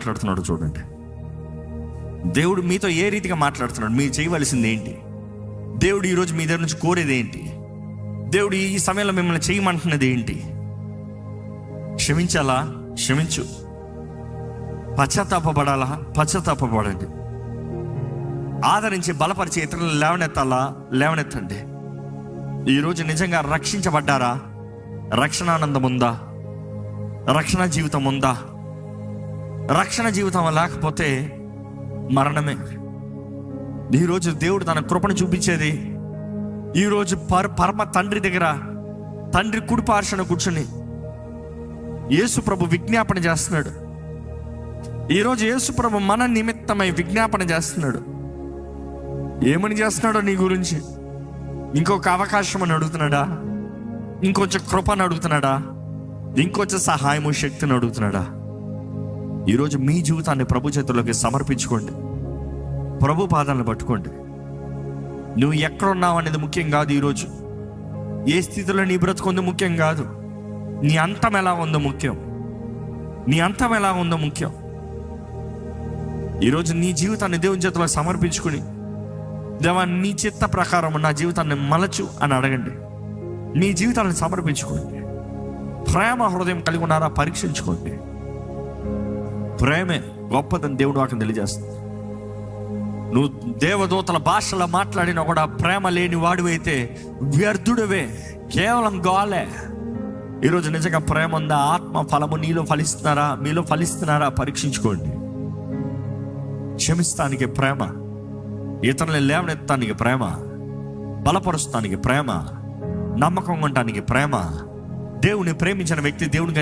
మాట్లాడుతున్నాడు చూడండి. దేవుడు మీతో ఏ రీతిగా మాట్లాడుతున్నాడు, మీరు చేయవలసింది ఏంటి, దేవుడు ఈరోజు మీ దగ్గర నుంచి కోరేది ఏంటి, దేవుడు ఈ సమయంలో మిమ్మల్ని చేయమంటున్నది ఏంటి? క్షమించాలా? క్షమించు. పశ్చాత్తాపడాలా? పశ్చాత్తాపడండి. ఆదరించి బలపరిచి ఇతరులను లేవనెత్తాలా? లేవనెత్తండి. ఈరోజు నిజంగా రక్షించబడ్డారా? రక్షణానందం ఉందా? రక్షణ జీవితం ఉందా? రక్షణ జీవితం లేకపోతే మరణమే. ఈరోజు దేవుడు తన కృపను చూపించేది, ఈరోజు పరమ తండ్రి దగ్గర, తండ్రి కుడి పార్శ్వన కూర్చొని యేసు ప్రభు విజ్ఞాపన చేస్తున్నాడు. ఈరోజు యేసు ప్రభు మన నిమిత్తమై విజ్ఞాపన చేస్తున్నాడు. ఏమని చేస్తున్నాడో నీ గురించి? ఇంకొక అవకాశం అని అడుగుతున్నాడా? ఇంకొంచెం కృపను అడుగుతున్నాడా? ఇంకొంచెం సహాయము, శక్తిని అడుగుతున్నాడా? ఈరోజు మీ జీవితాన్ని ప్రభు చేతుల్లోకి సమర్పించుకోండి. ప్రభు పాదాలను పట్టుకోండి. నువ్వు ఎక్కడున్నావు అనేది ముఖ్యం కాదు. ఈరోజు ఏ స్థితిలో నీ బ్రతుకుందో ముఖ్యం కాదు. నీ అంతం ఎలా ఉందో ముఖ్యం. నీ అంతం ఎలా ఉందో ముఖ్యం. ఈరోజు నీ జీవితాన్ని దేవుని చేతిలో సమర్పించుకుని, దేవా నీ చిత్త ప్రకారం నా జీవితాన్ని మలచు అని అడగండి. నీ జీవితాన్ని సమర్పించుకోండి. ప్రేమ హృదయం కలిగి ఉన్నారా పరీక్షించుకోండి. ప్రేమే గొప్పదని దేవుడు వాక్యం తెలియజేస్తుంది. నువ్వు దేవదూతల భాషలో మాట్లాడినా కూడా ప్రేమ లేని వాడివైతే వ్యర్థుడవే, కేవలం గాలే. ఈరోజు నిజంగా ప్రేమ ఉందా? ఆత్మ ఫలము నీలో ఫలిస్తున్నారా? మీలో ఫలిస్తున్నారా? పరీక్షించుకోండి. క్షమిస్తానికి ప్రేమ, ఇతరులను లేవనెత్తానికి ప్రేమ, బలపరుస్తానికి ప్రేమ, నమ్మకం ఉండటానికి ప్రేమ. దేవుని ప్రేమించిన వ్యక్తి దేవునికి